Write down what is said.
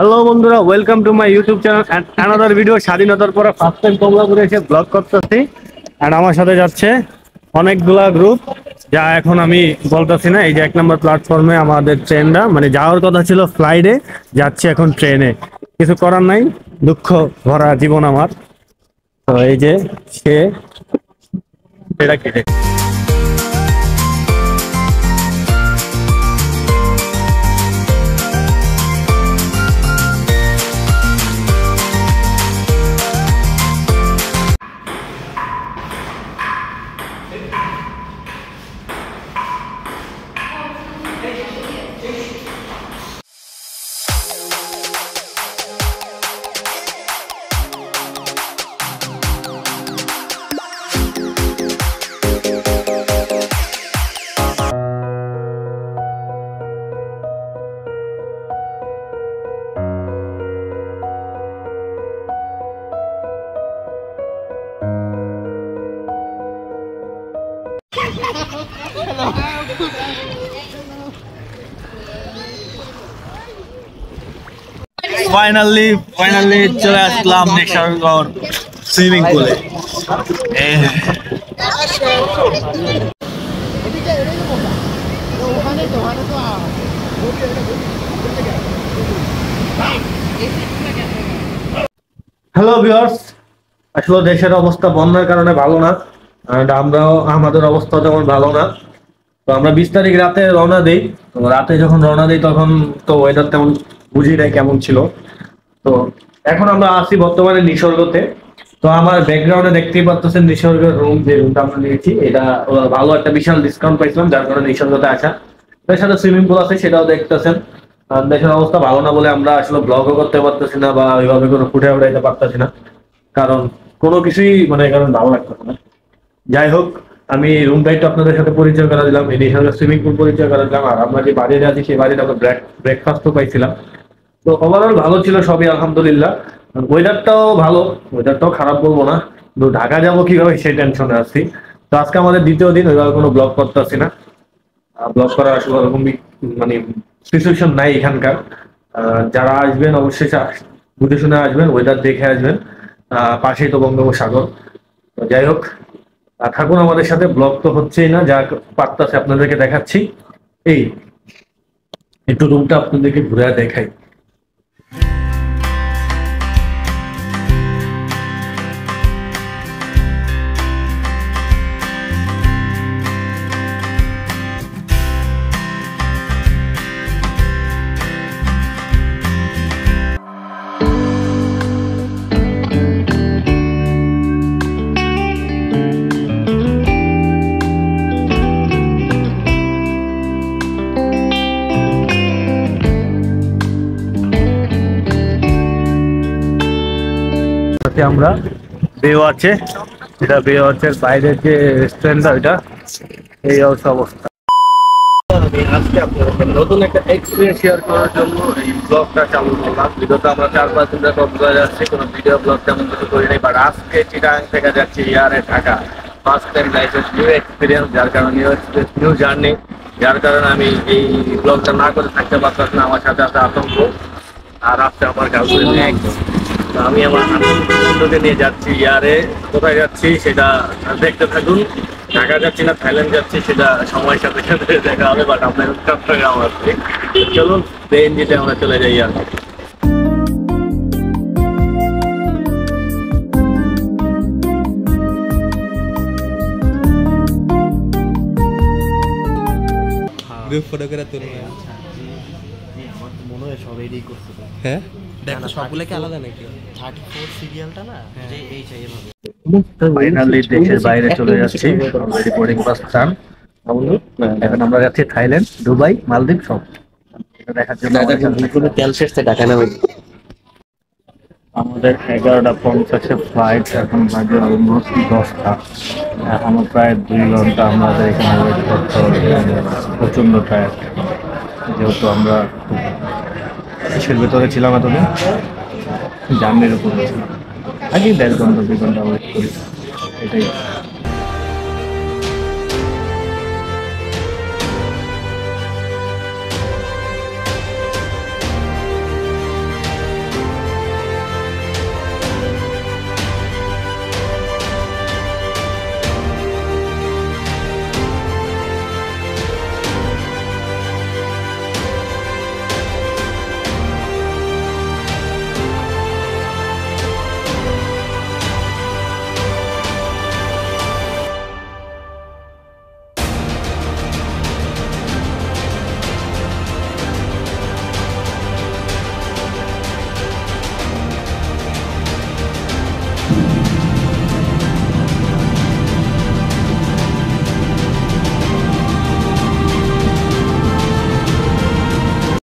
Hello বন্ধুরা, welcome to my YouTube channel and another video. স্বাধীনতার পরে ফার্স্ট টাইম কমলাপুরে এসে ব্লগ করতেছি। এন্ড আমার সাথে যাচ্ছে অনেকগুলা গ্রুপ, যা এখন আমি বলতেছি না। এই যে 1 নম্বর প্ল্যাটফর্মে আমাদের ট্রেনটা, মানে যাওয়ার কথা ছিল ফ্লাইটে, যাচ্ছে এখন ট্রেনে। কিছু করার নাই, দুঃখ ভরা জীবন আমার। তো এই যে সে এটা কেটে ফাইনালি চলে আসলাম নেশাগর সুইমিং পুলে। হ্যালো ভিউয়ার্স, আসলে দেশের অবস্থা বন্যার কারণে ভালো না, আর আমরাও আমাদের অবস্থা তেমন ভালো না। তো আমরা 20 তারিখ রাতে রওনা দিই। তো রাতে যখন রওনা দিই তখন তো ওয়েদার তেমন বুঝি নাই কেমন ছিল। তো এখন আমরা আছি বর্তমানে নিসর্গতে। তো আমার ব্যাকগ্রাউন্ডে দেখতেই পাচ্ছেন নিসর্গের রুম, যে রুমটা আমরা নিয়েছি, এটা ভালো একটা বিশাল ডিসকাউন্ট পাইছিলাম, যার কারণে নিসর্গতে আসা। তার সাথে সুইমিং পুল আছে, সেটাও দেখতেছেন। আর দেশের অবস্থা ভালো না বলে আমরা আসলে ব্লগও করতে পারতেছি না, বা ওইভাবে কোনো ফুটে উঠাইতে পারতেছি না, কারণ কোনো কিছুই মানে কারণ ভালো লাগতেছে না। যাই হোক, আমি রুম গাইডটা আপনাদের সাথে পরিচয় করা দিলাম, এই নিসর্গ সুইমিং পুল পরিচয় করা দিলাম, আর আমরা যে বাড়িতে আছি সেই বাড়িতে আমরা ব্রেকফাস্টও পাইছিলাম। তো ওভারঅল ভালো ছিল সবই, আলহামদুলিল্লাহ। ওয়েদারটাও ভালো, ওয়েদারটাও খারাপ বলবো না, কিন্তু ঢাকা যাবো কিভাবে সেই টেনশনে আছি। তো আজকে আমাদের দ্বিতীয় দিন, ওইভাবে কোনো ব্লগ করতেছি না। ব্লগ করার আসলে ওরকম মানে সিচুয়েশন নাই এখানকার। যারা আসবেন অবশ্যই বুঝে শুনে আসবেন, ওয়েদার দেখে আসবেন। পাশেই তো বঙ্গোপসাগর। তো যাই হোক, থাকুন আমাদের সাথে। ব্লগ তো হচ্ছেই না, যা পারতাছে আপনাদেরকে দেখাচ্ছি। এই একটু রুমটা আপনাদেরকে ঘুরে দেখাই। আমরা বেওয়াচে, এটা বেওয়াচের বাইরের যে রেস্টুরেন্টটা, ওইটা এই অবস্থা। আমি আজকে আপনাদের নতুন একটা এক্সপিরিয়েন্স শেয়ার করার জন্য এই ব্লগটা চালু করলাম। বিগত আমরা 4-5 দিন ধরে কক্সবাজার যাচ্ছি, কোনো ভিডিও ব্লগ তেমন কিছু করি নাই, বাট আজকে চিটাগাং থেকে যাচ্ছি ইয়ারে ঢাকা। ফার্স্ট টাইম লাইফের নিউ এক্সপিরিয়েন্স, যার কারণে নিউ এক্সপিরিয়েন্স, নিউ জার্নি, যার কারণে আমি এই ব্লগটা না করে থাকতে পারতাম না। আমার সাথে আছে আতঙ্ক, আর আছে আমার গার্লফ্রেন্ড। আমি আমার বন্ধুকে নিয়ে যাচ্ছি ইয়ারে। কোথায় যাচ্ছি সেটা দেখতে থাকুন। ঢাকা যাচ্ছি না থাইল্যান্ড যাচ্ছি, সেটা সময়ের সাথে সাথে দেখা হবে, বাট আপনার চট্টগ্রাম আসছি। চলুন সিএনজিতে আমরা চলে যাই আর। গ্রুপ ফটো করে তুলবে। মনে হয় সব রেডি করছে। হ্যাঁ, দেখো সবগুলোকে আলাদা নাকি? 34 সিরিয়ালটা না, যে এই চাই এভাবে। ফাইনালি দেশের বাইরে চলে যাচ্ছি, অলরেডি বোর্ডিং পাস ডান। এখন আমরা যাচ্ছি থাইল্যান্ড, দুবাই, মালদ্বীপ, সব দেখার জন্য। তেল শেষে ঢাকা নামে আমাদের 11:50 ফ্লাইট, এখন বাজে অলমোস্ট 10টা। এখনো প্রায় 2 ঘন্টা আমাদের এখানে ওয়েট করতে হবে। প্রচন্ড টায়ার্ড, যেহেতু আমরা দেশের ভেতরে ছিলাম এতদিন, জার্নির উপরে ছিলাম। আগেই 1.5 ঘন্টা 2 ঘন্টা ওয়েট করি, এটাই।